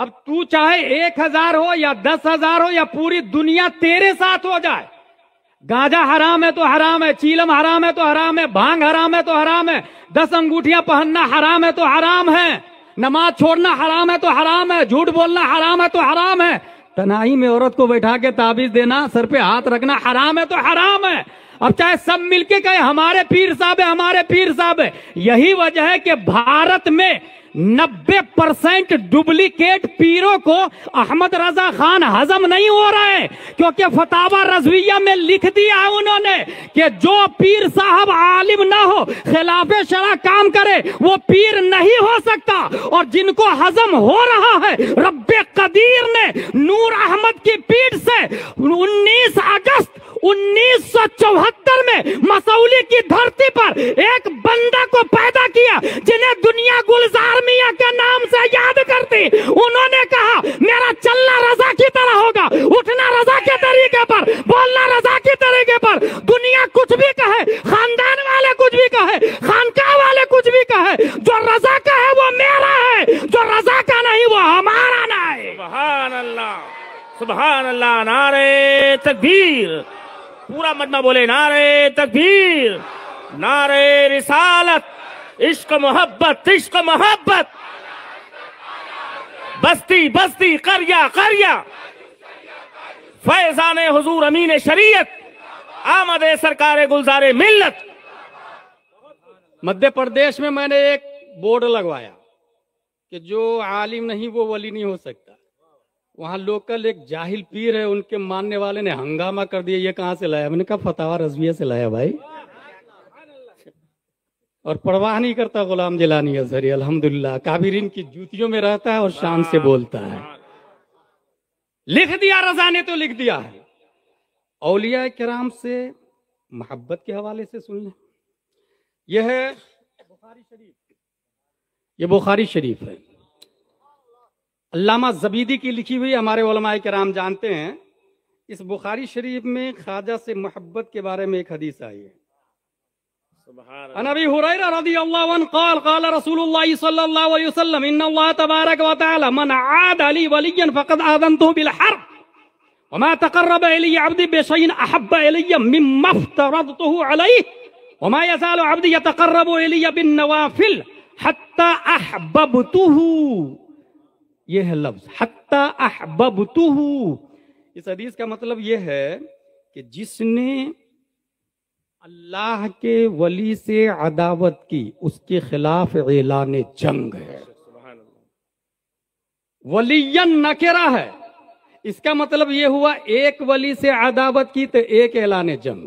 اب تو چاہے 1000 ہو یا 10,000 ہو یا پوری دنیا تیرے ساتھ ہو جائے، گانجا حرام ہے تو حرام ہے، چیلم حرام ہے تو حرام ہے، بھانگ حرام ہے تو حرام ہے، 10 انگوٹھیاں پہننا حرام ہے تو حرام ہے، نماز چھوڑنا حرام ہے تو حرام ہے، جھوٹ بولنا حرام ہے تو حرام ہے، تنہائی میں عورت کو بٹھا کے تعویذ دینا، سر پہ ہاتھ رکھنا حرام ہے تو حرام ہے۔ اب چاہے سب مل کے کہے ہمارے پیر صاحب ہے، ہمارے پیر صاحب ہے، یہی وجہ ہے کہ بھارت میں 90% ڈپلیکیٹ پیروں کو احمد رضا خان ہضم نہیں ہو رہا ہے، کیونکہ فتاوی رضویہ میں لکھ دیا ہے انہوں نے کہ جو پیر صاحب عالم نہ ہو، خلاف شرع کام کرے، وہ پیر نہیں ہو سکتا۔ اور جن کو ہضم ہو رہا ہے، رب قدیر نے نور احمد کی پیٹھ سے 19 اگست 1974 میں مسولی کی دھرتی پر ایک بندہ کو پیدا کیا جنہیں دنیا گلزار میاں کے نام سے یاد کرتی۔ انہوں نے کہا میرا چلنا رضا کی طرح ہوگا، اٹھنا رضا کے طریقے پر، بولنا رضا کے طریقے پر، دنیا کچھ بھی کہے، خاندان والے کچھ بھی کہے، خانقاہ والے کچھ بھی کہے، جو رضا کا ہے وہ میرا ہے، جو رضا کا نہیں وہ ہمارا نہ ہے۔ سبحان اللہ، سبحان اللہ، نعرے تکبیر، پورا مجمع بولے نعرے تکبیر، نعرے رسالت، عشق محبت، عشق محبت، بستی بستی، قریہ قریہ، فیضان حضور امین شریعت، آمد سرکار گلزار ملت۔ مدھیہ پردیش میں نے ایک بورڈ لگوایا کہ جو عالم نہیں وہ ولی نہیں ہو سکتا۔ وہاں لوکل ایک جاہل پیر ہے، ان کے ماننے والے نے ہنگامہ کر دیا، یہ کہاں سے لایا؟ میں نے کہا فتاوی رضویہ سے لایا بھائی، اور پرواہ نہیں کرتا غلام جیلانی ازہری، الحمدللہ کابرین کی جوتیوں میں رہتا ہے اور شان سے بولتا ہے۔ لکھ دیا رضا نے تو لکھ دیا ہے۔ اولیاء کرام سے محبت کے حوالے سے سن لیں، یہ ہے بخاری شریف، یہ بخاری شریف ہے، علامہ زبیدی کی لکھی ہوئی، ہمارے علماء کرام جانتے ہیں۔ اس بخاری شریف میں خواجہ سے محبت کے بارے میں ایک حدیث آئی ہے۔ عن ابی ہریرہ رضی اللہ عنہ قال قال رسول اللہ صلی اللہ علیہ وسلم ان اللہ تبارک و تعالی من عاد لی ولیا فقد آذنته بالحرب وما تقرب الی عبدی بشیء احب الی مما افترضته علیہ وما يزال عبدی یتقرب الی بالنوافل حتی احببته، یہ ہے لفظ حتی احببته۔ اس حدیث کا مطلب یہ ہے کہ جس نے اللہ کے ولی سے عداوت کی اس کے خلاف اعلان جنگ ہے۔ ولیًا نکرہ ہے، اس کا مطلب یہ ہوا ایک ولی سے عداوت کی تو ایک اعلان جنگ،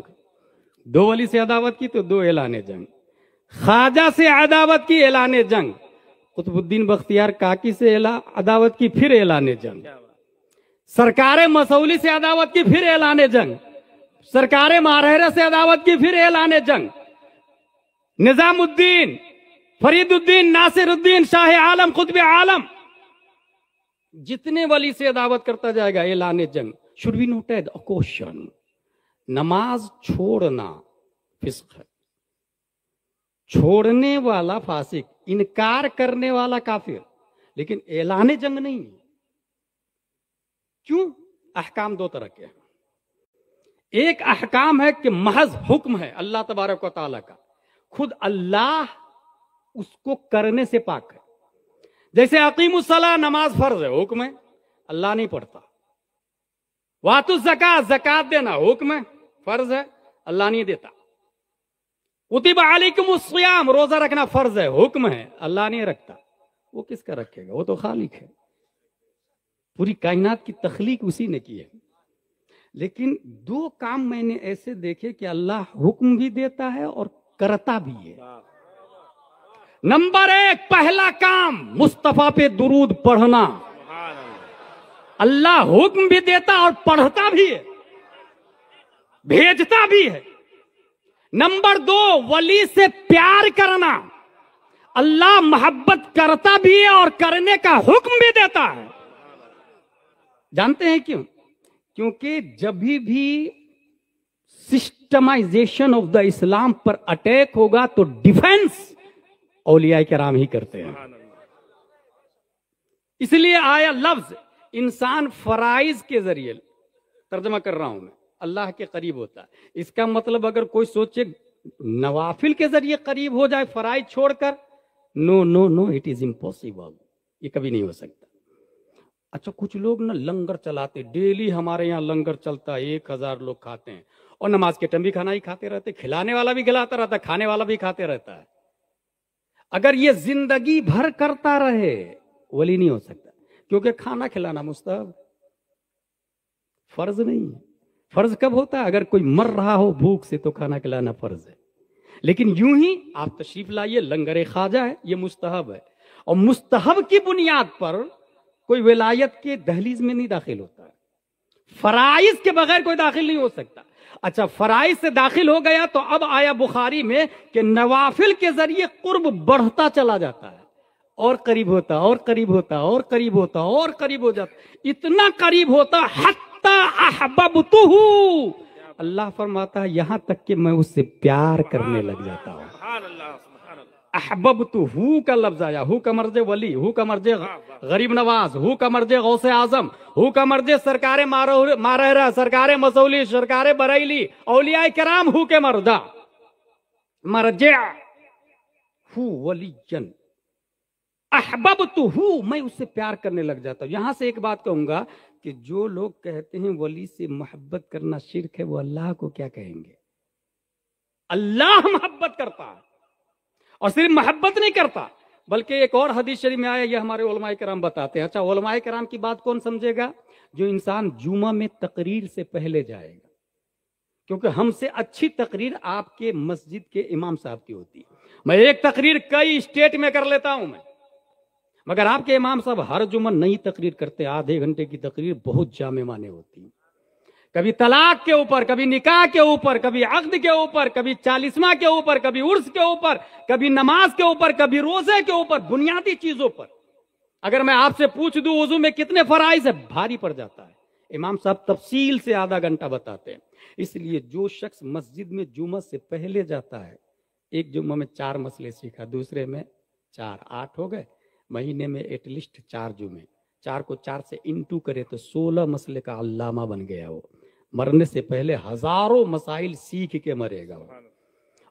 دو ولی سے عداوت کی تو دو اعلان جنگ، خواجہ سے عداوت کی اعلان جنگ، قطب الدین بختیار کاکی سے عداوت کی پھر اعلان جنگ، سرکار مسولی سے عداوت کی پھر اعلان جنگ، سرکار ماہرہ سے عداوت کی پھر اعلان جنگ، نظام الدین، فرید الدین، ناصر الدین، شاہ عالم، قطب عالم، جتنے ولی سے عداوت کرتا جائے گا اعلان جنگ۔ should be noted a question، نماز چھوڑنا فسق ہے، چھوڑنے والا فاسق، انکار کرنے والا کافر، لیکن اعلان جنگ نہیں۔ کیوں؟ احکام دو طرح کے ہیں، ایک احکام ہے کہ محض حکم ہے اللہ تبارک و تعالیٰ کا، خود اللہ اس کو کرنے سے پاک ہے، جیسے اقیم الصلاۃ، نماز فرض ہے، حکم ہے، اللہ نہیں پڑھتا۔ واتوا الزکوٰۃ، زکوٰۃ دینا حکم ہے، فرض ہے، اللہ نہیں دیتا۔ کتب علیکم الصیام، روزہ رکھنا فرض ہے، حکم ہے، اللہ نہیں رکھتا۔ وہ کس کا رکھے گا؟ وہ تو خالق ہے، پوری کائنات کی تخلیق اسی نے کی ہے۔ لیکن دو کام میں نے ایسے دیکھے کہ اللہ حکم بھی دیتا ہے اور کرتا بھی ہے۔ نمبر 1، پہلا کام مصطفیٰ پہ درود پڑھنا، اللہ حکم بھی دیتا اور پڑھتا بھی ہے، بھیجتا بھی ہے۔ نمبر 2، ولی سے پیار کرنا، اللہ محبت کرتا بھی ہے اور کرنے کا حکم بھی دیتا ہے۔ جانتے ہیں کیوں؟ کیونکہ جب بھی سسٹمائزیشن of the Islam per attack ہوگا تو ڈیفنس اولیاء کرام ہی کرتے ہیں۔ اس لیے آیا لفظ انسان فرائض کے ذریعے، ترجمہ کر رہا ہوں میں، اللہ کے قریب ہوتا ہے۔ اس کا مطلب اگر کوئی سوچے نوافل کے ذریعے قریب ہو جائے فرائض چھوڑ کر، نو نو نو، اٹ از امپاسبل، یہ کبھی نہیں ہو سکتا۔ اچھا کچھ لوگ نا لنگر چلاتے، ڈیلی ہمارے یہاں لنگر چلتا ہے، 1000 لوگ کھاتے ہیں، اور نماز کے ٹائم بھی کھانا ہی کھاتے رہتے، کھلانے والا بھی کھلاتا رہتا ہے، کھانے والا بھی کھاتے رہتا ہے۔ اگر یہ زندگی بھر کرتا رہے ولی نہیں ہو سکتا، کیونکہ کھانا کھلانا مستحب، فرض نہیں ہے۔ فرض کب ہوتا ہے؟ اگر کوئی مر رہا ہو بھوک سے تو کھانا کھلانا فرض ہے، لیکن یوں ہی آپ تشریف لائیے، لنگر خواجہ ہے، یہ مستحب ہے، اور مستحب کی بنیاد پر کوئی ولایت کے دہلیز میں نہیں داخل ہوتا ہے، فرائض کے بغیر کوئی داخل نہیں ہو سکتا۔ اچھا فرائض سے داخل ہو گیا تو اب آیا بخاری میں کہ نوافل کے ذریعے قرب بڑھتا چلا جاتا ہے، اور قریب ہوتا اور قریب ہوتا اور قریب ہوتا اور قریب ہو جاتا، اتنا قریب ہوتا حتی احببتہ، اللہ فرماتا ہے یہاں تک کہ میں اس سے پیار کرنے لگ جاتا ہوں۔ سبحان اللہ سبحان اللہ۔ احببتہ، ہو کا لفظ آیا، ہو کا مرض ولی، ہو کا مرض غریب نواز، ہو کا مرض غوث اعظم، ہو کا مرض سرکار مارہرہ، سرکار مسولی، سرکار بریلی، اولیاء کرام، ہو کے مردہ مرجع ہو ولیجن احببتہ، میں اس سے پیار کرنے لگ جاتا ہوں۔ یہاں سے ایک بات کہوں گا کہ جو لوگ کہتے ہیں ولی سے محبت کرنا شرک ہے، وہ اللہ کو کیا کہیں گے؟ اللہ محبت کرتا ہے، اور صرف محبت نہیں کرتا بلکہ ایک اور حدیث شریف میں آیا، یہ ہمارے علماء کرام بتاتے ہیں۔ اچھا علماء کرام کی بات کون سمجھے گا؟ جو انسان جمعہ میں تقریر سے پہلے جائے گا، کیونکہ ہم سے اچھی تقریر آپ کے مسجد کے امام صاحب کی ہوتی ہے۔ میں ایک تقریر کئی اسٹیٹ میں کر لیتا ہوں میں، مگر آپ کے امام صاحب ہر جمعہ نئی تقریر کرتے، آدھے گھنٹے کی تقریر بہت جامع معنی ہوتی ہے، کبھی طلاق کے اوپر، کبھی نکاح کے اوپر، کبھی عقد کے اوپر، کبھی 40واں کے اوپر، کبھی عرس کے اوپر، کبھی نماز کے اوپر، کبھی روزے کے اوپر، بنیادی چیزوں پر۔ اگر میں آپ سے پوچھ دوں وضو میں کتنے فرائض ہے، بھاری پڑ جاتا ہے، امام صاحب تفصیل سے آدھا گھنٹہ بتاتے ہیں۔ اس لیے جو شخص مسجد میں جمعہ سے پہلے جاتا ہے، ایک جمعہ میں 4 مسئلے سیکھا، دوسرے میں 4، 8 ہو گئے، مہینے میں ایٹ لیسٹ 4 جمعے، 4 کو 4 سے انٹو کرے تو 16 مسئلے کا علامہ بن گیا وہ، مرنے سے پہلے ہزاروں مسائل سیکھ کے مرے گا وہ۔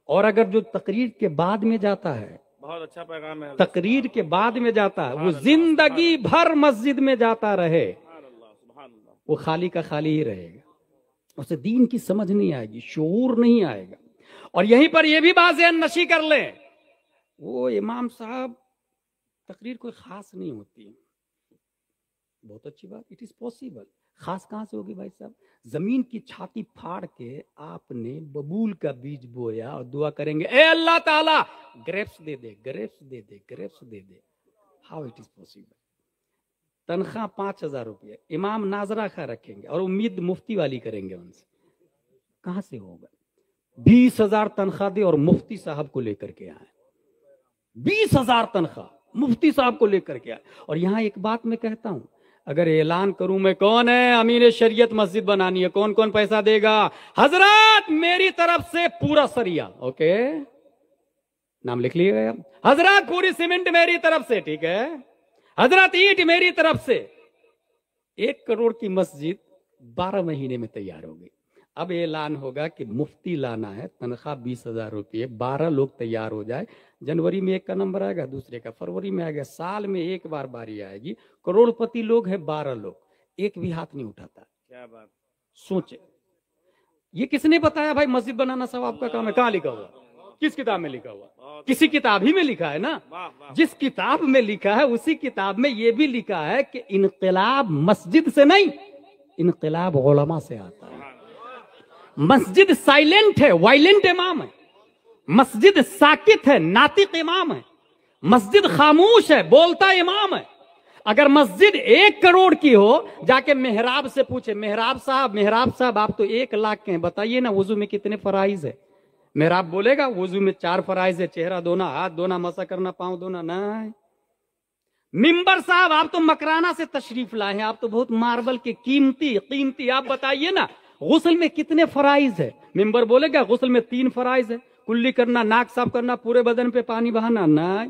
اور اگر جو تقریر کے بعد میں جاتا ہے، بہت اچھا پیغام ہے، تقریر کے بعد میں جاتا ہے، وہ زندگی بھر مسجد میں جاتا رہے، سبحان اللہ سبحان اللہ۔ وہ خالی کا خالی ہی رہے گا، اسے دین کی سمجھ نہیں آئے گی، شعور نہیں آئے گا۔ اور یہیں پر یہ بھی بات ذہن نشی کر لیں، وہ امام صاحب تقریر کوئی خاص نہیں ہوتی، بہت اچھی بات، اٹ از پاسبل، خاص کہاں سے ہوگی بھائی صاحب؟ زمین کی چھاتی پھاڑ کے آپ نے ببول کا بیج بویا اور دعا کریں گے، اے اللہ تعالیٰ گریپس دے دے، گریپس دے دے، گریپس دے دے، ہاؤ اٹ از پاسبل؟ تنخواہ 5000 روپیہ امام ناظرہ خواہ رکھیں گے اور امید مفتی والی کریں گے ان سے، کہاں سے ہوگا؟ 20,000 تنخواہ دے اور مفتی صاحب کو لے کر کے آئے، 20,000 تنخواہ مفتی صاحب کو لے کر کے آئے۔ اور یہاں ایک بات میں کہتا ہوں، اگر اعلان کروں میں کون ہے امین شریعت مسجد بنانی ہے، کون کون پیسہ دے گا؟ حضرات میری طرف سے پورا سریا، اوکے نام لکھ لیے گا، حضرات پوری سیمنٹ میری طرف سے، ٹھیک ہے حضرات اینٹ میری طرف سے، 1 کروڑ کی مسجد 12 مہینے میں تیار ہوگی۔ اب اعلان ہوگا کہ مفتی لانا ہے، تنخواہ 20,000 روپئے، 12 لوگ تیار ہو جائے، جنوری میں ایک کا نمبر آئے گا، دوسرے کا فروری میں آئے گا، سال میں ایک بار باری آئے گی، کروڑ پتی لوگ ہیں 12 لوگ، ایک بھی ہاتھ نہیں اٹھاتا۔ کیا بات، سوچے یہ کس نے بتایا بھائی مسجد بنانا ثواب کا کام ہے؟ کہاں لکھا ہوا؟ کس کتاب میں لکھا ہوا؟ کسی کتاب ہی میں لکھا ہے نا؟ واہ واہ، جس کتاب میں لکھا ہے اسی کتاب میں یہ بھی لکھا ہے کہ انقلاب مسجد سے نہیں، انقلاب علماء سے آتا ہے۔ مسجد سائلنٹ ہے، وائلنٹ امام ہے، مسجد ساکت ہے، ناطق امام ہے، مسجد خاموش ہے، بولتا امام ہے۔ اگر مسجد 1 کروڑ کی ہو، جا کے محراب سے پوچھے، محراب صاحب آپ تو 1 لاکھ کے ہیں، بتائیے نا وضو میں کتنے فرائض ہے؟ محراب بولے گا وضو میں 4 فرائض ہے، چہرہ دھونا، ہاتھ دھونا، مسح کرنا، پاؤں دھونا، نہیں۔ ممبر صاحب آپ تو مکرانہ سے تشریف لائے ہیں، آپ تو بہت ماربل کے قیمتی، آپ بتائیے نا غسل میں کتنے فرائض ہے؟ ممبر بولے گا غسل میں 3 فرائض ہے، کلی کرنا، ناک صاف کرنا، پورے بدن پہ پانی بہانا، نہیں۔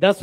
10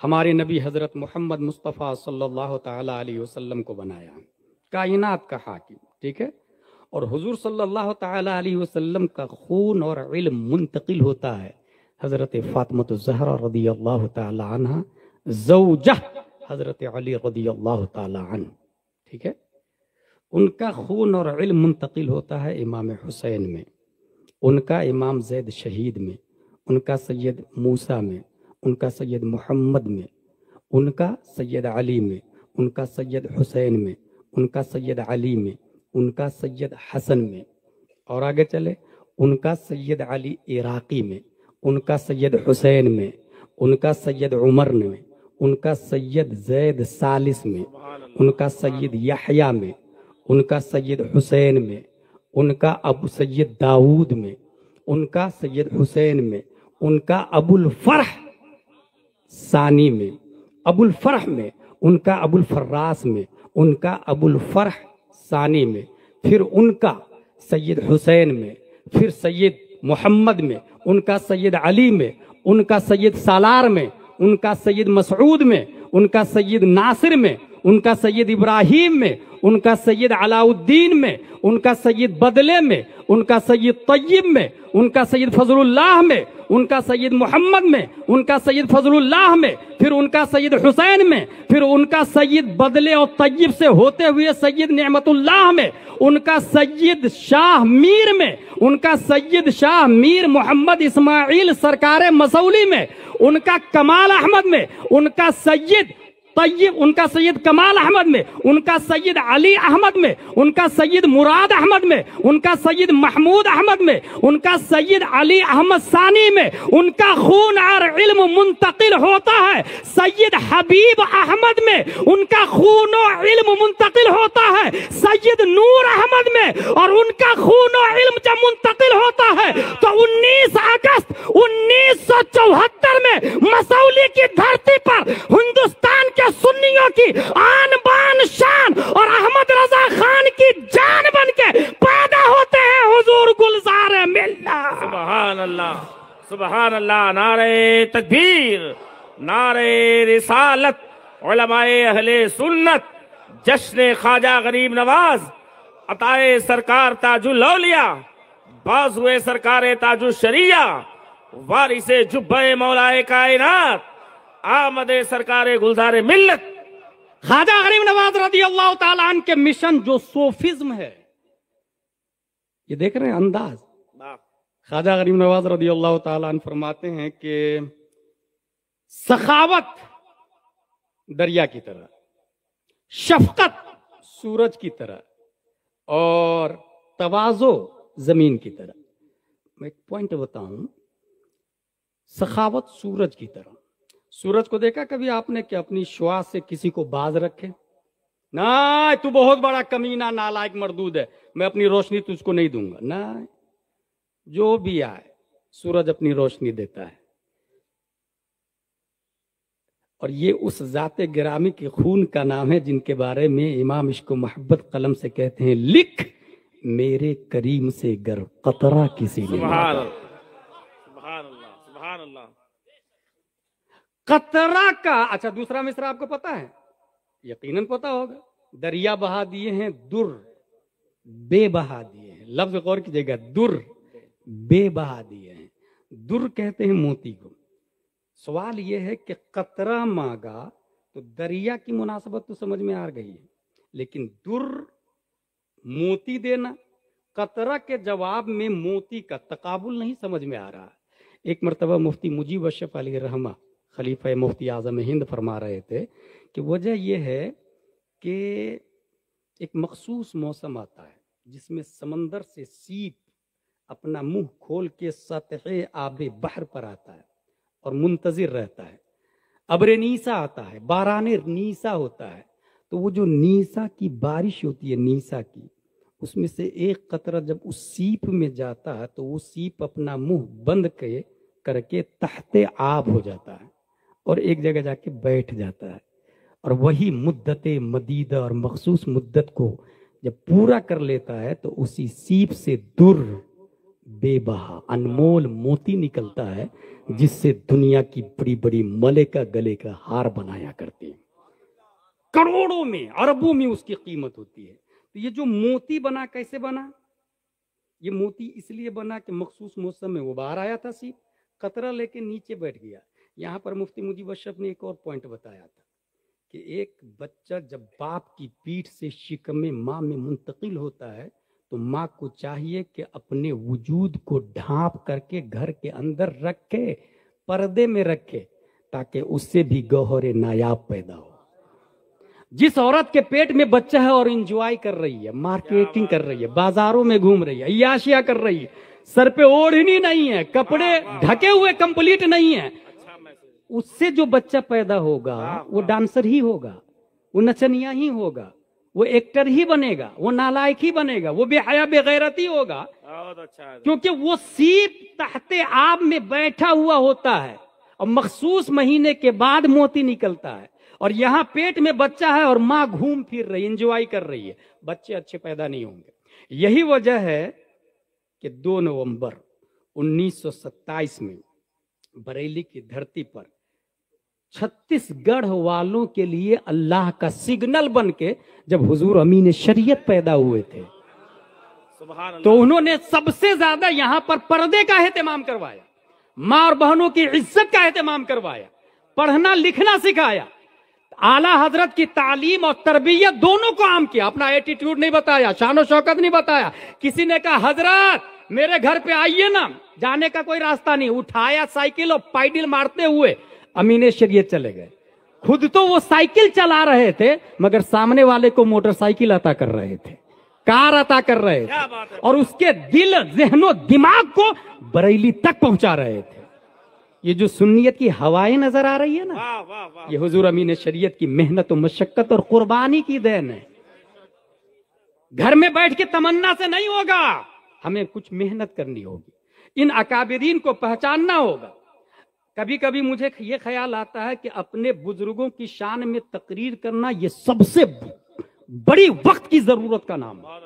ہمارے نبی حضرت محمد مصطفیٰ صلی اللہ تعالی علیہ وسلم کو بنایا، کائنات کا حاکم، ٹھیک ہے؟ اور حضور صلی اللہ تعالی علیہ وسلم کا خون اور علم منتقل ہوتا ہے حضرت فاطمہ الزہرا رضی اللہ تعالی عنہ، زوجہ حضرت علی رضی اللہ تعالی عنہ، ٹھیک ہے؟ ان کا خون اور علم منتقل ہوتا ہے امام حسین میں، ان کا امام زید شہید میں، ان کا سید موسیٰ میں، ان کا سید محمد میں، ان کا سید علی میں، ان کا سید حسین میں، ان کا سید علی میں، ان کا سید حسن میں، اور آگے چلے ان کا سید علی عراقی میں، ان کا سید حسین میں، ان کا سید عمر میں، ان کا سید زید ثالث میں، ان کا سید یحییٰ میں، ان کا سید حسین میں، ان کا ابو سید داؤد میں، ان کا سید حسین میں، ان کا ابو الفرح ثانی میں، ابو الفرح میں، ان کا ابو الفراس میں، ان کا ابو الفرح ثانی میں، پھر ان کا سید حسین میں، پھر سید محمد میں، ان کا سید علی میں، ان کا سید سالار میں، ان کا سید مسعود میں، ان کا سید ناصر میں، ان کا سید ابراہیم میں، ان کا سید علاء الدین میں، ان کا سید بدلے میں، ان کا سید طیب میں، ان کا سید فضل اللہ میں، ان کا سید محمد میں، ان کا سید فضل اللہ میں، پھر ان کا سید حسین میں، پھر ان کا سید بدلے اور طیب سے ہوتے ہوئے سید نعمت اللہ میں، ان کا سید شاہ میر میں، ان کا سید شاہ میر محمد اسماعیل سرکار مسولی میں، ان کا کمال احمد میں، ان کا سید طیب، ان کا سید کمال احمد میں، ان کا سید علی احمد میں، ان کا سید مراد احمد میں، ان کا سید محمود احمد میں، ان کا سید علی احمد ثانی میں، ان کا خون اور علم منتقل ہوتا ہے سید حبیب احمد میں، ان کا خون و علم منتقل ہوتا ہے سید نور احمد میں، اور ان کا خون و علم جب منتقل ہوتا ہے تو 19 اگست 1974 میں مسولی کی دھرتی پر ہندوستان کے سنیوں کی آن بان شان اور احمد رضا خان کی جان بن کے پیدا ہوتے ہیں حضور گلزار ملت۔ سبحان اللہ، سبحان اللہ، نعرہ تکبیر، نعرہ رسالت، علماء اہل سنت، جشن خواجہ غریب نواز، عطائے سرکار تاج الاولیاء، بازوئے سرکار تاج الشریعہ، وارث جبہ مولائے کائنات، آمد سرکار گلزار ملت، خواجہ غریب نواز رضی اللہ تعالیٰ عنہ کے مشن جو صوفیزم ہے، یہ دیکھ رہے ہیں انداز۔ خواجہ غریب نواز رضی اللہ تعالیٰ عنہ فرماتے ہیں کہ سخاوت دریا کی طرح، شفقت سورج کی طرح، اور تواضع زمین کی طرح۔ میں ایک پوائنٹ بتاؤں، سخاوت سورج کی طرح۔ سورج کو دیکھا کبھی آپ نے کہ اپنی شعاع سے کسی کو باز رکھے؟ نہ، تو بہت بڑا کمینہ نالائق مردود ہے، میں اپنی روشنی تجھ کو نہیں دوں گا۔ نہ، جو بھی آئے سورج اپنی روشنی دیتا ہے، اور یہ اس ذات گرامی کے خون کا نام ہے جن کے بارے میں امام عشق و محبت قلم سے کہتے ہیں، لکھ میرے کریم سے گر قطرہ کسی نے سبحان اللہ، سبحان اللہ، سبحان اللہ۔ قطرہ کا، اچھا دوسرا مصرع آپ کو پتا ہے؟ یقیناً پتا ہوگا، دریا بہا دیے ہیں در، بے بہا دیے ہیں۔ لفظ غور کیجئے گا، در بے بہا دیے ہیں۔ در کہتے ہیں موتی کو۔ سوال یہ ہے کہ قطرہ مانگا تو دریا کی مناسبت تو سمجھ میں آ گئی ہے، لیکن در موتی دینا، قطرہ کے جواب میں موتی کا تقابل نہیں سمجھ میں آ رہا۔ ایک مرتبہ مفتی مجیب اشرف علیہ رحمہ خلیفہ مفتی اعظم ہند فرما رہے تھے کہ وجہ یہ ہے کہ ایک مخصوص موسم آتا ہے جس میں سمندر سے سیپ اپنا منہ کھول کے سطح آب بحر پر آتا ہے اور منتظر رہتا ہے۔ ابر نیسا آتا ہے، باران نیسا ہوتا ہے، تو وہ جو نیسا کی بارش ہوتی ہے، نیسا کی، اس میں سے ایک قطرہ جب اس سیپ میں جاتا ہے تو وہ سیپ اپنا منہ بند کر کے تحت آب ہو جاتا ہے اور ایک جگہ جا کے بیٹھ جاتا ہے، اور وہی مدت مدیدہ اور مخصوص مدت کو جب پورا کر لیتا ہے تو اسی سیپ سے در بے بہا انمول موتی نکلتا ہے جس سے دنیا کی بڑی بڑی ملکہ گلے کا ہار بنایا کرتے ہیں. کروڑوں میں اربوں میں اس کی قیمت ہوتی ہے. تو یہ جو موتی بنا کیسے بنا؟ یہ موتی اس لیے بنا کہ مخصوص موسم میں وہ باہر آیا تھا، سیپ قطرہ لے کے نیچے بیٹھ گیا. یہاں پر مفتی مجیب اشرف نے ایک اور پوائنٹ بتایا تھا کہ ایک بچہ جب باپ کی پیٹھ سے شکم ماں میں منتقل ہوتا ہے تو ماں کو چاہیے کہ اپنے وجود کو ڈھانپ کر کے گھر کے اندر رکھے، پردے میں رکھے، تاکہ اس سے بھی گوہر نایاب پیدا ہو. جس عورت کے پیٹ میں بچہ ہے اور انجوائے کر رہی ہے، مارکیٹنگ کر رہی ہے، بازاروں میں گھوم رہی ہے، عیاشیاں کر رہی ہے، سر پہ اوڑھنی نہیں ہے، کپڑے ڈھکے ہوئے کمپلیٹ نہیں ہے، اس سے جو بچہ پیدا ہوگا وہ ڈانسر ہی ہوگا، وہ نچنیا ہی ہوگا، وہ ایکٹر ہی بنے گا، وہ نالائق ہی بنے گا، وہ بے حیا بے غیرت ہی ہوگا. کیونکہ وہ سیپ تحت آب میں بیٹھا ہوا ہوتا ہے اور مخصوص مہینے کے بعد موتی نکلتا ہے. اور یہاں پیٹ میں بچہ ہے اور ماں گھوم پھر رہی، انجوائے کر رہی ہے، بچے اچھے پیدا نہیں ہوں گے. یہی وجہ ہے کہ 2 نومبر 1927 میں بریلی کی دھرتی پر چھتیس گڑھ والوں کے لیے اللہ کا سگنل بن کے جب حضور امین شریعت پیدا ہوئے تھے تو انہوں نے سب سے زیادہ یہاں پر پردے کا اہتمام کروایا، ماں اور بہنوں کی عزت کا اہتمام کروایا، پڑھنا لکھنا سکھایا، اعلیٰ حضرت کی تعلیم اور تربیت دونوں کو عام کیا. اپنا ایٹیٹیوڈ نہیں بتایا، شان و شوکت نہیں بتایا. کسی نے کہا حضرت میرے گھر پہ آئیے نا، جانے کا کوئی راستہ نہیں، اٹھایا سائیکل اور پائیڈل مارتے ہوئے امین شریعت چلے گئے. خود تو وہ سائیکل چلا رہے تھے مگر سامنے والے کو موٹر سائیکل عطا کر رہے تھے، کار عطا کر رہے تھے، اور اس کے دل ذہن و دماغ کو بریلی تک پہنچا رہے تھے. یہ جو سنیت کی ہوائیں نظر آ رہی ہے نا، یہ حضور امین شریعت کی محنت و مشقت اور قربانی کی دین ہے. گھر میں بیٹھ کے تمنا سے نہیں ہوگا، ہمیں کچھ محنت کرنی ہوگی، ان اکابرین کو پہچاننا ہوگا. کبھی کبھی مجھے یہ خیال آتا ہے کہ اپنے بزرگوں کی شان میں تقریر کرنا یہ سب سے بڑی وقت کی ضرورت کا نام ہے.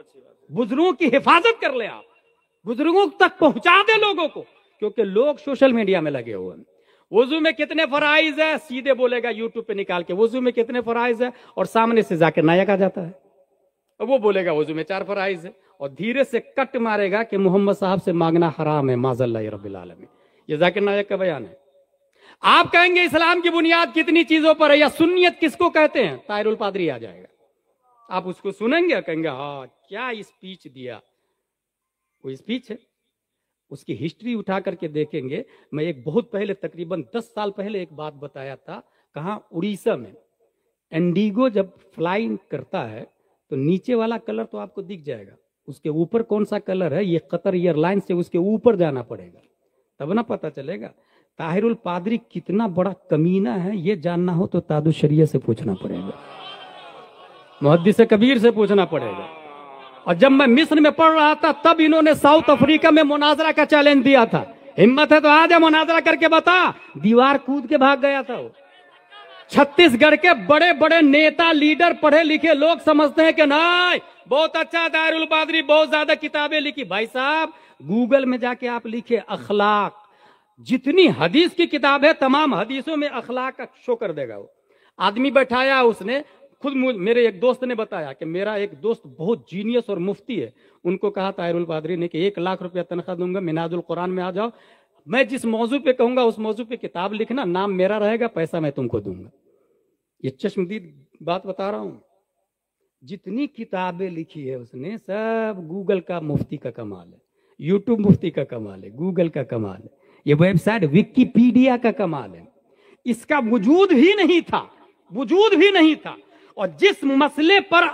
بزرگوں کی حفاظت کر لے، آپ بزرگوں تک پہنچا دے لوگوں کو، کیونکہ لوگ سوشل میڈیا میں لگے ہوئے ہیں. وضو میں کتنے فرائض ہے سیدھے بولے گا یوٹیوب پہ نکال کے، وضو میں کتنے فرائض ہے، اور سامنے سے ذاکر نائک آ جاتا ہے اور وہ بولے گا وضو میں 4 فرائض ہے، اور دھیرے سے کٹ مارے گا کہ محمد صاحب سے مانگنا حرام ہے، معاذ اللہ رب العالمین. یہ ذاکر نائک کا بیان ہے. آپ کہیں گے اسلام کی بنیاد کتنی چیزوں پر ہے یا سنیت کس کو کہتے ہیں، طاہر القادری آ جائے گا. آپ اس کو سنیں گے، کہیں گے ہاں کیا اسپیچ دیا. وہ اسپیچ ہے، اس کی ہسٹری اٹھا کر کے دیکھیں گے. میں ایک بہت پہلے تقریباً 10 سال پہلے ایک بات بتایا تھا، کہاں اڑیسہ میں انڈیگو جب فلائنگ کرتا ہے تو نیچے والا کلر تو آپ کو دکھ جائے گا، اس کے اوپر کون سا کلر ہے یہ قطر ایئر لائن سے اس کے اوپر جانا پڑے گا، تب نہ پتا چلے گا. طاہر القادری کتنا بڑا کمینہ ہے یہ جاننا ہو تو تاج الشریعہ سے پوچھنا پڑے گا، محدث کبیر سے پوچھنا پڑے گا. اور جب میں مصر میں پڑھ رہا تھا تب انہوں نے ساؤتھ افریقہ میں مناظرہ کا چیلنج دیا تھا. ہمت ہے تو آ جا مناظرہ کر کے بتا. دیوار کود کے بھاگ گیا تھا وہ. چھتیس گڑھ کے بڑے بڑے نیتا لیڈر پڑھے لکھے لوگ سمجھتے ہیں کہ نہیں بہت اچھا طاہر القادری بہت زیادہ کتابیں لکھی. بھائی صاحب گوگل میں جا کے آپ لکھے اخلاق، جتنی حدیث کی کتاب ہے تمام حدیثوں میں اخلاق کا شو کر دے گا. وہ آدمی بیٹھایا اس نے خود میرے ایک دوست نے بتایا کہ میرا ایک دوست بہت جینیس اور مفتی ہے، ان کو کہا طاہر القادری نے کہ 1 لاکھ روپیہ تنخواہ دوں گا، منہاج القرآن میں آ جاؤ، میں جس موضوع پہ کہوں گا اس موضوع پہ کتاب لکھنا، نام میرا رہے گا، پیسہ میں تم کو دوں گا. یہ چشمدید بات بتا رہا ہوں. جتنی کتابیں لکھی ہے اس نے سب گوگل کا مفتی کا کمال ہے، یوٹیوب مفتی کا کمال ہے، گوگل کا کمال ہے، یہ ویب سائٹ وکیپیڈیا کا کمال ہے. اس کا وجود ہی نہیں تھا. اور جس مسئلے پر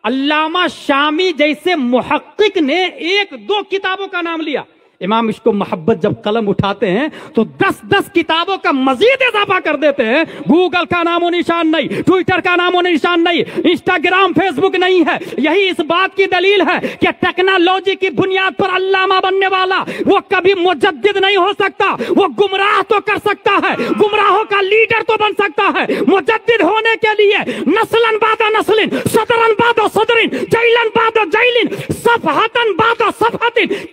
علامہ شامی جیسے محقق نے 1-2 کتابوں کا نام لیا، امام عشق و محبت جب قلم اٹھاتے ہیں تو 10 کتابوں کا مزید اضافہ کر دیتے ہیں. گوگل کا نام و نشان نہیں، ٹویٹر کا نام و نشان نہیں، انسٹاگرام فیس بک نہیں ہے. یہی اس بات کی دلیل ہے کہ ٹیکنالوجی کی بنیاد پر علامہ بننے والا وہ کبھی مجدد نہیں ہو سکتا. وہ گمراہ تو کر سکتا ہے، گمراہوں کا لیڈر تو بن سکتا ہے. مجدد ہونے کے لیے نسلن بعد نسلن، صدرن بعد صدرن، جیلن بعد جیلن، صفحتن بعد صفحتن،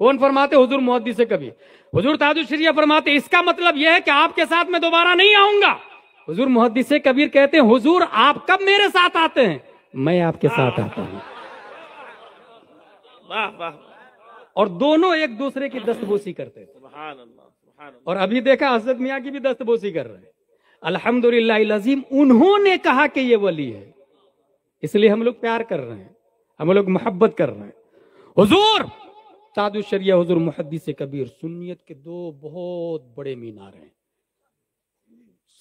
کون فرماتے؟ حضور محدث کبیر. حضور تاج الشریعہ فرماتے اس کا مطلب یہ ہے کہ آپ کے ساتھ میں دوبارہ نہیں آؤں گا. حضور محدث کبیر کہتے ہیں حضور آپ کب میرے ساتھ آتے ہیں؟ میں آپ کے ساتھ آتا ہوں. واہ واہ، اور دونوں ایک دوسرے کی دستبوسی کرتے تھے. سبحان اللہ سبحان اللہ. اور ابھی دیکھا حضرت میاں کی بھی دستبوسی کر رہے ہیں. الحمدللہ العظیم، انہوں نے کہا کہ یہ ولی ہے، اس لیے ہم لوگ پیار کر رہے ہیں، ہم لوگ محبت کر رہے ہیں. حضور تاج الشریعہ حضور محدث کبیر سنیت کے دو بہت بڑے مینار ہیں.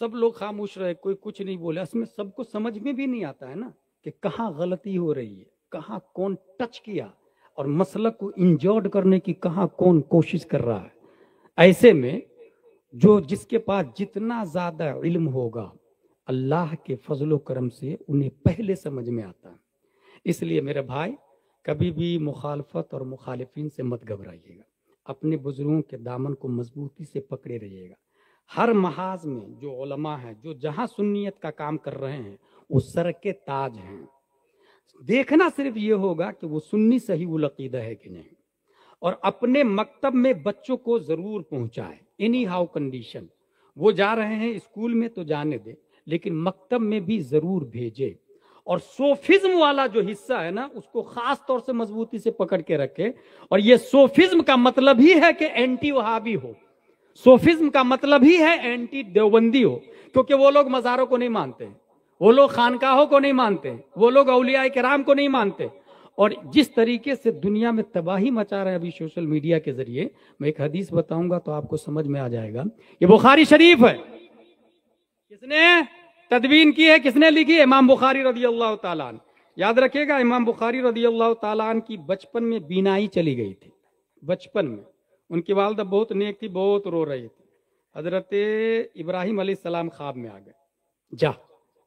سب لوگ خاموش رہے، کوئی کچھ نہیں بولے. اس میں سب کو سمجھ میں بھی نہیں آتا ہے نا کہ کہاں غلطی ہو رہی ہے، کہاں کون ٹچ کیا، اور مسلک کو انجورڈ کرنے کی کہاں کون کوشش کر رہا ہے. ایسے میں جس کے پاس جتنا زیادہ علم ہوگا اللہ کے فضل و کرم سے انہیں پہلے سمجھ میں آتا ہے. اس لیے میرے بھائی کبھی بھی مخالفت اور مخالفین سے مت گھبرائیے گا، اپنے بزرگوں کے دامن کو مضبوطی سے پکڑے رہیے گا. ہر محاذ میں جو علماء ہیں، جو جہاں سنیت کا کام کر رہے ہیں، وہ سر کے تاج ہیں. دیکھنا صرف یہ ہوگا کہ وہ سنی صحیح العقیدہ ہے کہ نہیں. اور اپنے مکتب میں بچوں کو ضرور پہنچائے، اینی ہاؤ کنڈیشن. وہ جا رہے ہیں اسکول میں تو جانے دے، لیکن مکتب میں بھی ضرور بھیجے. اور صوفزم والا جو حصہ ہے نا، اس کو خاص طور سے مضبوطی سے پکڑ کے رکھے. اور یہ صوفزم کا مطلب ہی ہے کہ اینٹی وہابی ہو، صوفزم کا مطلب ہی ہے اینٹی دیوبندی ہو. کیونکہ وہ لوگ مزاروں کو نہیں مانتے، وہ لوگ خانقاہوں کو نہیں مانتے، وہ لوگ اولیاء کرام کو نہیں مانتے. اور جس طریقے سے دنیا میں تباہی مچا رہے ہیں ابھی سوشل میڈیا کے ذریعے، میں ایک حدیث بتاؤں گا تو آپ کو سمجھ میں آ جائے گا. یہ بخاری شریف ہے. کس نے تدوین کی ہے، کس نے لکھی ہے؟ امام بخاری رضی اللہ تعالیٰ عنہ. یاد رکھیے گا، امام بخاری رضی اللہ تعالیٰ عنہ کی بچپن میں بینائی چلی گئی تھی. بچپن میں ان کی والدہ بہت نیک تھی، بہت رو رہی تھی. حضرت ابراہیم علیہ السلام خواب میں آ گئے، جا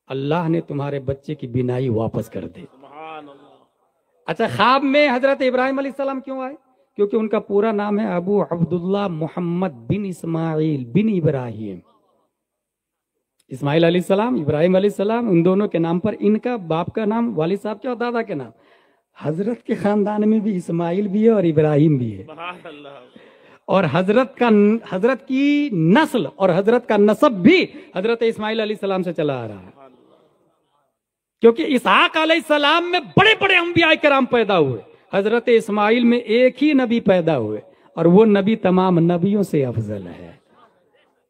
اللہ نے تمہارے بچے کی بینائی واپس کر دی. سبحان اللہ. اچھا، خواب میں حضرت ابراہیم علیہ السلام کیوں آئے؟ کیونکہ ان کا پورا نام ہے ابو عبداللہ محمد بن اسماعیل بن ابراہیم. اسماعیل علیہ السلام، ابراہیم علیہ السلام، ان دونوں کے نام پر ان کا باپ کا نام، والد صاحب کے اور دادا کے نام. حضرت کے خاندان میں بھی اسماعیل بھی ہے اور ابراہیم بھی ہے. سبحان اللہ. اور حضرت کی نسل اور حضرت کا نسب بھی حضرت اسماعیل علیہ السلام سے چلا آ رہا ہے. کیونکہ اسحاق علیہ السلام میں بڑے بڑے انبیاء کرام پیدا ہوئے، حضرت اسماعیل میں ایک ہی نبی پیدا ہوئے، اور وہ نبی تمام نبیوں سے افضل ہے.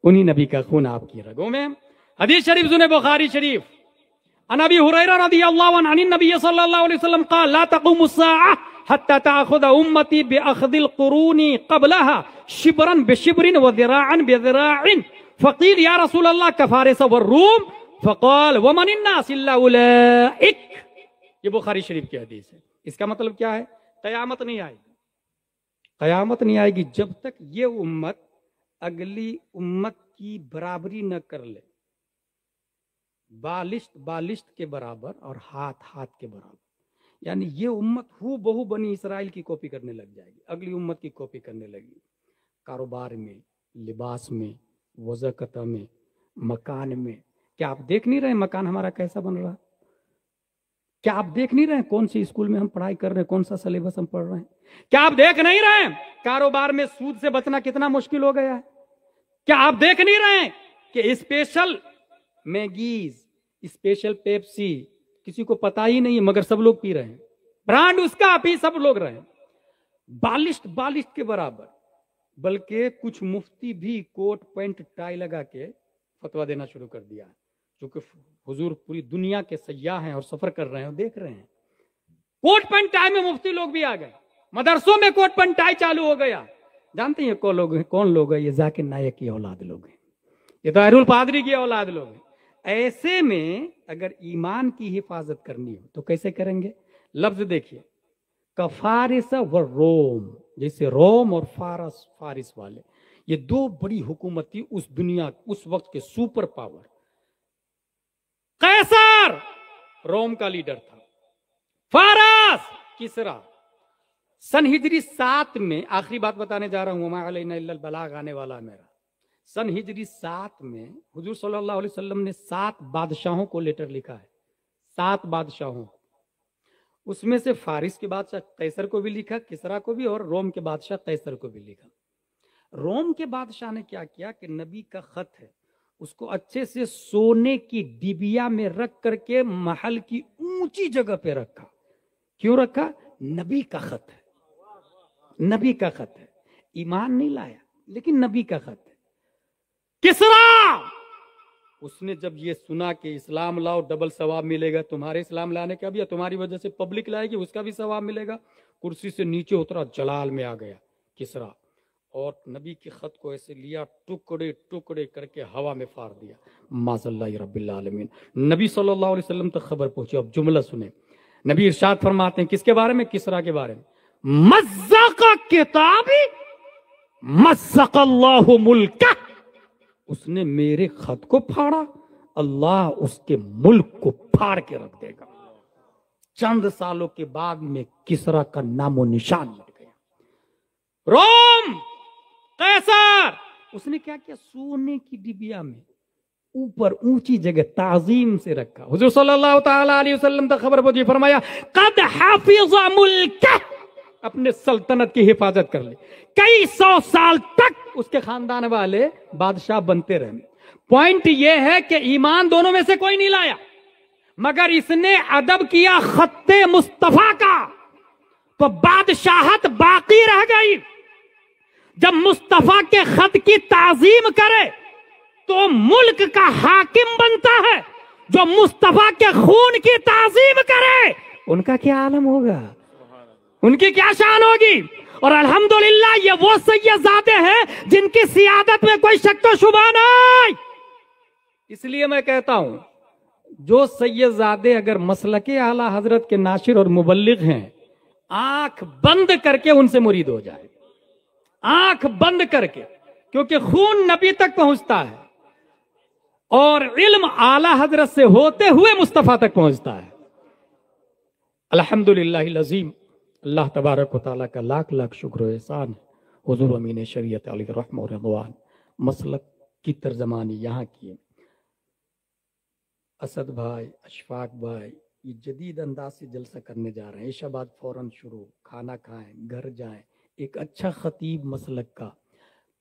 انہی نبی کا خون آپ کی رگوں میں. حدیث شریف سنیں، بخاری شریف. عن ابی ہریرہ رضی اللہ عنہ عن النبی صلی اللہ علیہ وسلم قال لا تقوم الساعة حتى تأخذ امتی بأخذ القرون قبلها شبرا بشبر وذراعا بذراع فقیل یا رسول اللہ کفارس والروم فقال ومن الناس الا اولئک. یہ بخاری شریف کی حدیث ہے. اس کا مطلب کیا ہے؟ قیامت نہیں آئے گی، قیامت نہیں آئے گی جب تک یہ امت اگلی امت کی برابری نہ کر لے. بالشت کے برابر اور ہاتھ کے برابر. یعنی یہ امت ہو بہو بنی اسرائیل کی کاپی کرنے لگ جائے گی، اگلی امت کی کاپی کرنے لگی. کاروبار میں، لباس میں، وضاقت میں، مکان میں. کیا آپ دیکھ نہیں رہے مکان ہمارا کیسا بن رہا؟ کیا آپ دیکھ نہیں رہے کون سی اسکول میں ہم پڑھائی کر رہے ہیں، کون سا سلیبس ہم پڑھ رہے ہیں؟ کیا آپ دیکھ نہیں رہے کاروبار میں سود سے بچنا کتنا مشکل ہو گیا ہے؟ کیا آپ دیکھ نہیں رہے کہ اسپیشل میگیز، اسپیشل پیپسی کسی کو پتا ہی نہیں مگر سب لوگ پی رہے ہیں، برانڈ اس کا پی سب لوگ رہے ہیں. بالشت کے برابر. بلکہ کچھ مفتی بھی کوٹ پینٹ ٹائی لگا کے فتویٰ دینا شروع کر دیا ہے. چونکہ حضور پوری دنیا کے سیاح ہیں اور سفر کر رہے ہیں اور دیکھ رہے ہیں. کوٹ پینٹ ٹائی میں مفتی لوگ بھی آ گئے، مدرسوں میں کوٹ پینٹ ٹائی چالو ہو گیا. جانتے ہیں کون لوگ ہیں؟ یہ ذاکر نائک کی اولاد لوگ ہیں، یہ طاہر القادری کی اولاد لوگ ہیں. ایسے میں اگر ایمان کی حفاظت کرنی ہو تو کیسے کریں گے؟ لفظ دیکھیے، کفارس و روم. جیسے روم اور فارس والے، یہ دو بڑی حکومت تھی اس دنیا اس وقت کے سپر پاور. قیصر روم کا لیڈر تھا، فارس کسرا. سن ہجری 7 میں، آخری بات بتانے جا رہا ہوں، وما علینا الا البلاغ آنے والا میرا. سن ہجری 7 میں حضور صلی اللہ علیہ وسلم نے 7 بادشاہوں کو لیٹر لکھا ہے. 7 بادشاہوں. اس میں سے فارس کے بادشاہ قیصر کو بھی لکھا، کسرا کو بھی، اور روم کے بادشاہ قیصر کو بھی لکھا۔ روم کے بادشاہ نے کیا کیا کہ نبی کا خط ہے اس کو اچھے سے سونے کی ڈبیا میں رکھ کر کے محل کی اونچی جگہ پہ رکھا۔ کیوں رکھا؟ نبی کا خط ہے، نبی کا خط ہے، ایمان نہیں لایا لیکن نبی کا خط ہے۔ کسرا اس نے جب یہ سنا کہ اسلام لاؤ ڈبل ثواب ملے گا، تمہارے اسلام لانے کا بھی اور تمہاری وجہ سے پبلک لائے گی اس کا بھی ثواب ملے گا، کرسی سے نیچے اترا، جلال میں آ گیا کسرا، اور نبی کے خط کو ایسے لیا، ٹکڑے ٹکڑے کر کے ہوا میں پھاڑ دیا۔ معاذ اللہ رب العالمین۔ نبی صلی اللہ علیہ وسلم تک خبر پہنچی۔ اب جملہ سنیں، نبی ارشاد فرماتے ہیں کس کے بارے میں؟ کسرا کے بارے میں، مزق کتابی مزق اللہ ملکہ، اس نے میرے خط کو پھاڑا، اللہ اس کے ملک کو پھاڑ کے رکھ دے گا۔ چند سالوں کے بعد میں کسرا کا نام و نشان مٹ گیا۔ روم قیصر اس نے کیا کیا؟ سونے کی ڈبیا میں اوپر اونچی جگہ تعظیم سے رکھا۔ حضور صلی اللہ تعالی علیہ وسلم تک خبر پہنچی، فرمایا قد حفظ ملکہ، اپنے سلطنت کی حفاظت کر لی، کئی سو سال تک اس کے خاندان والے بادشاہ بنتے رہے۔ پوائنٹ یہ ہے کہ ایمان دونوں میں سے کوئی نہیں لایا، مگر اس نے ادب کیا خط مصطفیٰ کا، تو بادشاہت باقی رہ گئی۔ جب مصطفیٰ کے خط کی تعظیم کرے تو ملک کا حاکم بنتا ہے، جو مصطفیٰ کے خون کی تعظیم کرے ان کا کیا عالم ہوگا، ان کی کیا شان ہوگی۔ اور الحمدللہ یہ وہ سیدزادے ہیں جن کی سیادت میں کوئی شک و شبہ نہیں۔ اس لیے میں کہتا ہوں جو سیدزادے اگر مسلک اعلی حضرت کے ناشر اور مبلغ ہیں، آنکھ بند کر کے ان سے مرید ہو جائے، آنکھ بند کر کے، کیونکہ خون نبی تک پہنچتا ہے اور علم اعلی حضرت سے ہوتے ہوئے مصطفیٰ تک پہنچتا ہے۔ الحمدللہ العظیم، اللہ تبارک و تعالیٰ کا لاکھ لاکھ شکر و احسان ہے۔ حضور امین شریعت علیہ الرحمہ و رضوان مسلک کی ترجمانی یہاں کی۔ اسد بھائی، اشفاق بھائی یہ جدید انداز سے جلسہ کرنے جا رہے ہیں، عشاء بعد فوراً شروع، کھانا کھائیں، گھر جائیں۔ ایک اچھا خطیب مسلک کا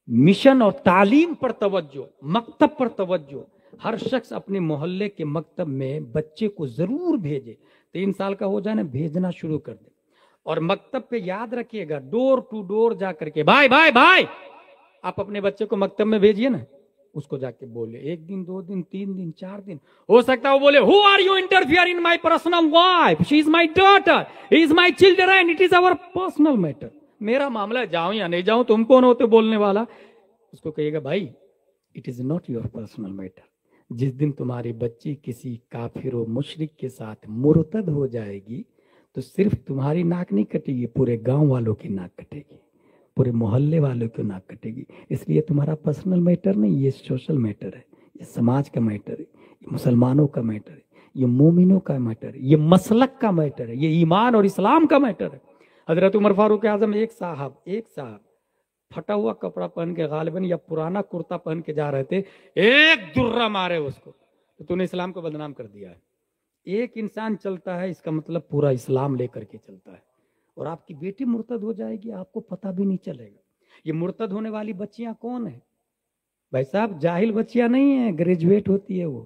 مشن اور تعلیم پر توجہ، مکتب پر توجہ، ہر شخص اپنے محلے کے مکتب میں بچے کو ضرور بھیجے، 3 سال کا ہو جائے نا بھیجنا شروع کر دے، اور مکتب پہ یاد رکھیے گا ڈور ٹو ڈور جا کر کے بھائی بھائی بھائی، آپ اپنے بچے کو مکتب میں بھیجیے نا، اس کو جا کے بولے 1 دن 2 دن 3 دن 4 دن، ہو سکتا ہے وہ بولے who are you interfere in my personal life, she is my daughter, he is my children, it is our personal matter، میرا معاملہ ہے، جاؤں یا نہیں جاؤں تم کون ہوتے بولنے والا۔ اس کو کہیے گا بھائی it is not your personal matter، جس دن تمہاری بچی کسی کافر و مشرک کے ساتھ مرتد ہو جائے گی تو صرف تمہاری ناک نہیں کٹے گی، پورے گاؤں والوں کی ناک کٹے گی، پورے محلے والوں کی ناک کٹے گی۔ اس لیے تمہارا پرسنل میٹر نہیں، یہ سوشل میٹر ہے، یہ سماج کا میٹر ہے، یہ مسلمانوں کا میٹر ہے، یہ مومنوں کا میٹر ہے، یہ مسلک کا میٹر ہے، یہ ایمان اور اسلام کا میٹر ہے۔ حضرت عمر فاروق اعظم ایک صاحب پھٹا ہوا کپڑا پہن کے غالباً یا پرانا کرتا پہن کے جا رہے تھے، ایک درہ مارے اس کو، تو نے اسلام کو بدنام کر دیا ہے۔ ایک انسان چلتا ہے اس کا مطلب پورا اسلام لے کر کے چلتا ہے، اور آپ کی بیٹی مرتد ہو جائے گی آپ کو پتہ بھی نہیں چلے گا۔ یہ مرتد ہونے والی بچیاں کون ہیں بھائی صاحب؟ جاہل بچیاں نہیں ہیں، گریجویٹ ہوتی ہے، وہ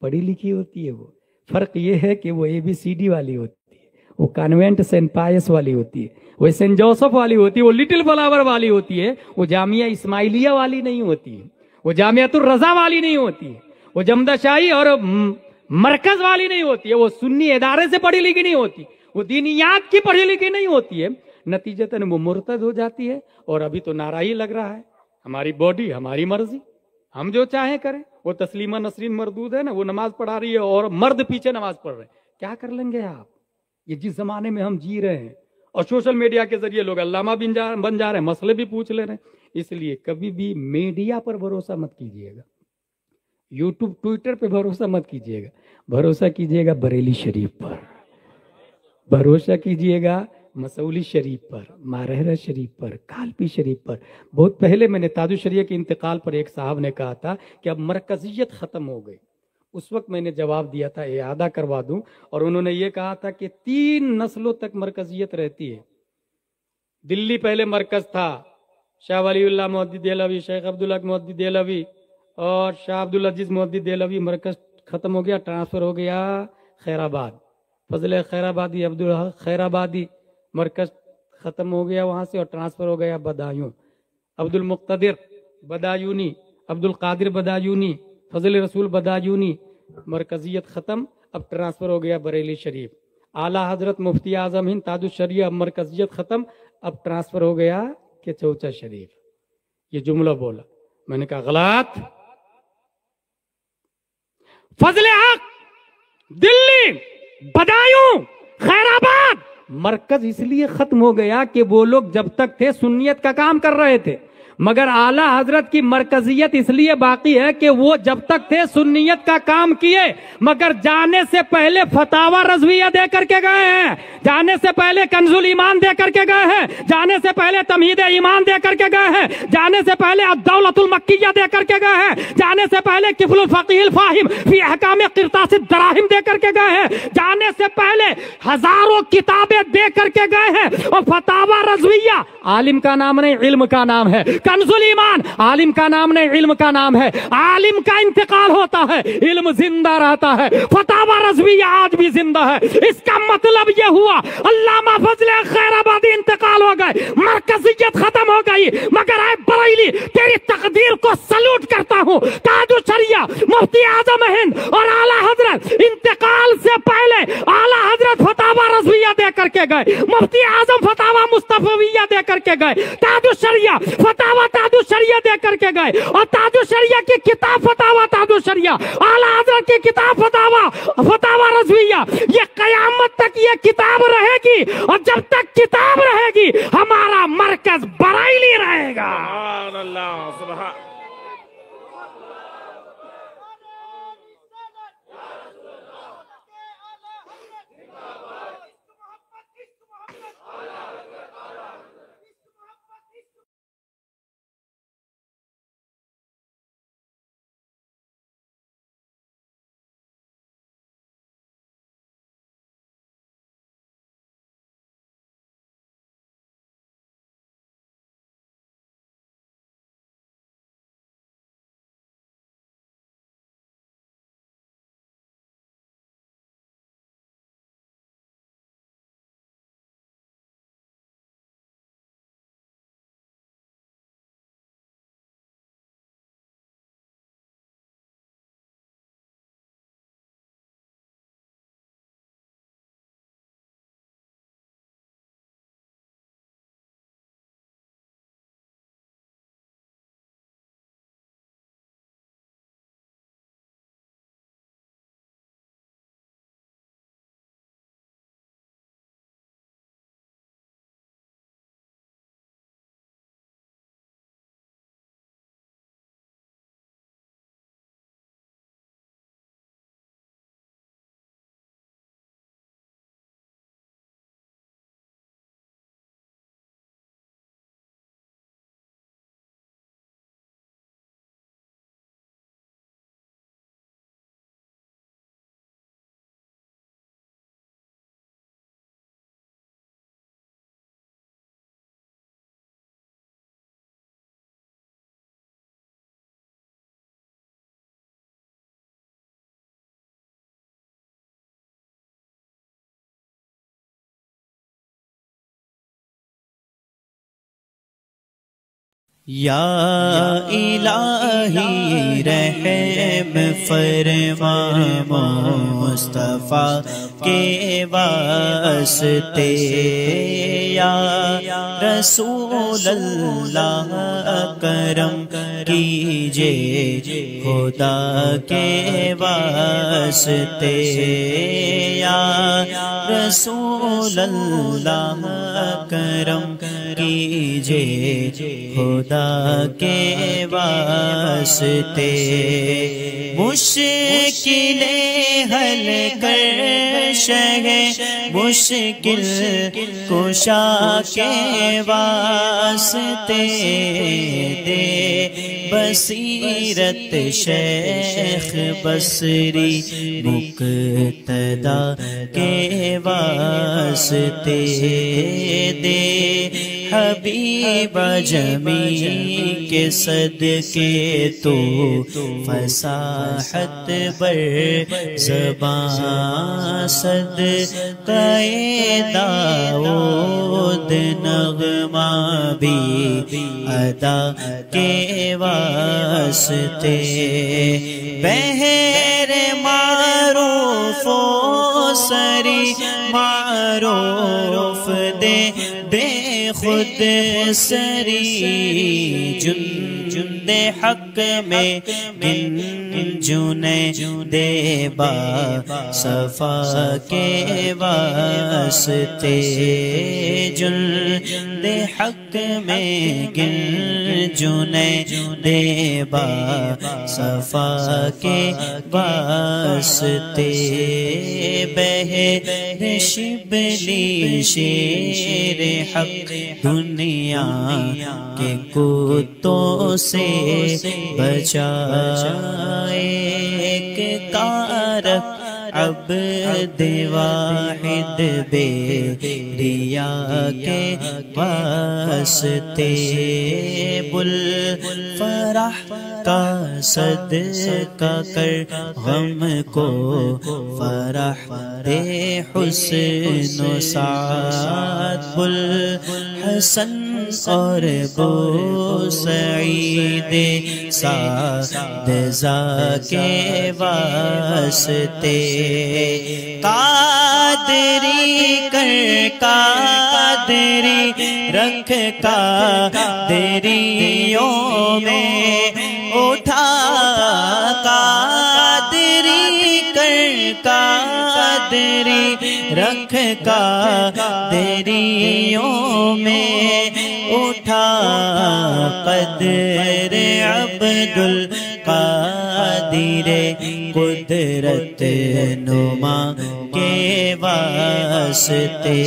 پڑھی لکھی ہوتی ہے، وہ فرق یہ ہے کہ وہ ABCD والی ہوتی ہے، وہ کانوینٹ سینٹ پائس والی ہوتی ہے، وہ سینٹ جوسف والی ہوتی ہے، وہ لٹل فلاور والی ہوتی ہے، وہ جامعہ اسماعیلیہ والی نہیں ہوتی ہے، وہ جامعۃ الرضا والی نہیں ہوتی ہے، وہ جمدہ شاہی اور مرکز والی نہیں ہوتی ہے، وہ سنی ادارے سے پڑھی لکھی نہیں ہوتی، وہ دینیات کی پڑھی لکھی نہیں ہوتی ہے، نتیجتاً وہ مرتد ہو جاتی ہے۔ اور ابھی تو نعرہ ہی لگ رہا ہے ہماری باڈی ہماری مرضی، ہم جو چاہیں کریں۔ وہ تسلیمہ نسرین مردود ہے نا، وہ نماز پڑھا رہی ہے اور مرد پیچھے نماز پڑھ رہے ہیں، کیا کر لیں گے آپ؟ یہ جس زمانے میں ہم جی رہے ہیں، اور سوشل میڈیا کے ذریعے لوگ علامہ بن جا رہے ہیں، مسئلے بھی پوچھ لے رہے ہیں۔ اس لیے کبھی بھی میڈیا پر بھروسہ مت کیجیے گا، یوٹیوب ٹویٹر پہ بھروسہ مت کیجیے گا، بھروسہ کیجیے گا بریلی شریف پر، بھروسہ کیجیے گا مسولی شریف پر، مارہرہ شریف پر، کالپی شریف پر۔ بہت پہلے میں نے تاج الشریعہ کے انتقال پر ایک صاحب نے کہا تھا کہ اب مرکزیت ختم ہو گئی، اس وقت میں نے جواب دیا تھا، اعادہ کروا دوں، اور انہوں نے یہ کہا تھا کہ 3 نسلوں تک مرکزیت رہتی ہے۔ دلی پہلے مرکز تھا، شاہ ولی اللہ محدث دہلوی، شیخ عبدالحق محدث دہلوی اور شاہ عبدالعزیز محدث دہلوی، مرکز ختم ہو گیا، ٹرانسفر ہو گیا خیر آباد، فضل خیر آبادی، عبدالحق خیر آبادی، مرکز ختم ہو گیا وہاں سے اور ٹرانسفر ہو گیا بدایوں، عبد المقتدر بدایونی، عبد القادر بدایونی، فضل رسول بدایونی، مرکزیت ختم، اب ٹرانسفر ہو گیا بریلی شریف۔ اعلیٰ حضرت مفتی اعظم ہند تاج الشریعہ، مرکزیت ختم، اب ٹرانسفر ہو گیا کہ چوچا شریف۔ یہ جملہ بولا، میں نے کہا غلط۔ فضل حق، دلی، بدایوں، خیر آباد، مرکز اس لیے ختم ہو گیا کہ وہ لوگ جب تک تھے سنیت کا کام کر رہے تھے، مگر اعلیٰ حضرت کی مرکزیت اس لیے باقی ہے کہ وہ جب تک تھے سنیت کا کام کیے، مگر جانے سے پہلے فتاوی رضویہ دے کر کے گئے ہیں، جانے سے پہلے کنز الایمان دے کر کے گئے ہیں، جانے سے پہلے تمہید ایمان دے کر کے گئے ہیں، جانے سے پہلے الدولۃ المکیہ دے کر کے گئے ہیں، جانے سے پہلے کفل الفقیہ الفاہم فی احکام قرطاس الدراہم دے کر کے گئے ہیں، جانے سے پہلے ہزاروں کتابیں دے کر کے گئے ہیں، اور فتاوی رضویہ عالم کا نام نہیں، علم کا نام ہے، کنز الایمان عالم کا نام نہیں، علم کا نام ہے، عالم کا انتقال ہوتا ہے، علم زندہ رہتا ہے، فتاوی رضویہ آج بھی زندہ ہے۔ اس کا مطلب یہ ہوا علامہ فضل خیر آبادی انتقال ہو گئے، مرکزیت ختم ہو گئی، مگر اے بریلی تیری تقدیر کو سلوٹ کرتا ہوں، تاج الشریعہ مفتی اعظم ہند اور اعلیٰ حضرت انتقال سے پہلے اعلیٰ حضرت فتاوی رضویہ دے کر کے گئے، مفتی اعظم فتاوی مصطفیہ دے کر کے گئے، تاج الشریعہ فتاوی تاج الشریعہ دے کر کے گئے، اور تاج الشریعہ کی کتاب فتاوی تاج الشریعہ، اعلیٰ حضرت کی کتاب فتاوی رضویہ، یہ قیامت تک یہ کتاب رہے گی، اور جب تک کتاب رہے گی ہمارا مرکز بریلی رہے گا۔ سبحان اللہ، سبحان یا الہی رحم فرما مصطفیٰ کے واسطے، یا رسول اللہ کرم کیجے خدا کے واسطے، یا رسول اللہ کرم کیجے خدا کے واسطے، مشکلیں حل کر شہ مشکل کشا کے واسطے دے بصیرت شیخ بصری مقتدا کے واسطے دے حبیب جمی کے صدقے تو فصاحت بر زبان صدقہ داؤد نغمہ بھی ادا کے واسطے بہر معروف و سری معروف دے بے خود سری جند حق میں گنجنے دے با صفا کے واسطے جند حق میں گنجنے دے با صفا کے واسطے بہر شبلی شیر حق دنیا کے کتوں سے بچائے ایک کارک عبد واحد بے ریا کے واسطے بل فرح کا صدقہ کر غم کو فرح دے حسن و سعادت بل حسن اور بو سعید سعد زا کے واسطے قادری کر قادری رکھ قادریوں میں اٹھا قادری کر قادری رکھ قادریوں میں اٹھا قدر عبد القادر قدرت نما کے واسطے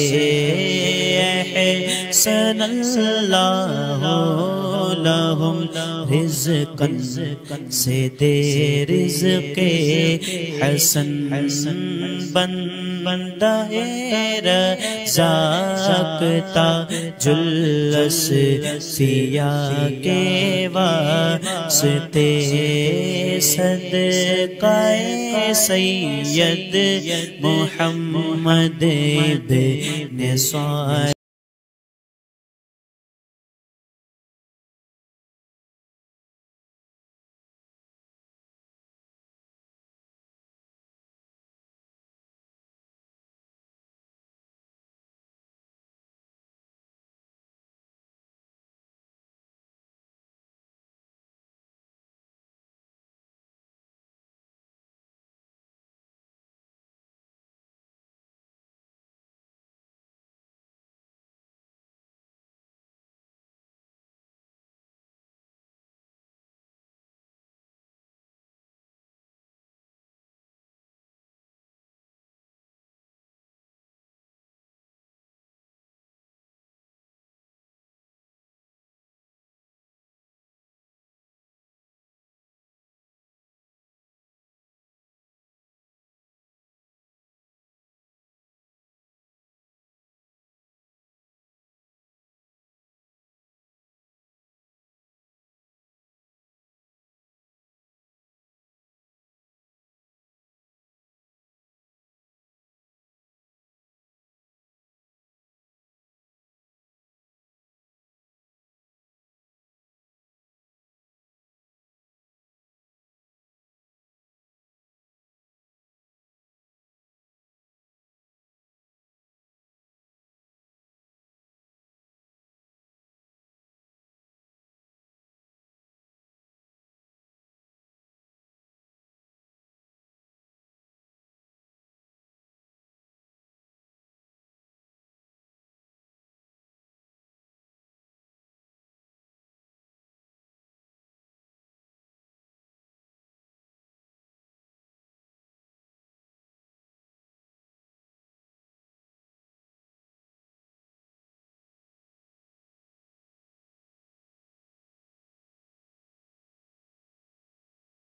احسن اللہ لہم رزقا سے دے رزق حسن بندہ رزاق تاجلس فیا کے واسطے صدقہ سید محمد ابن صالح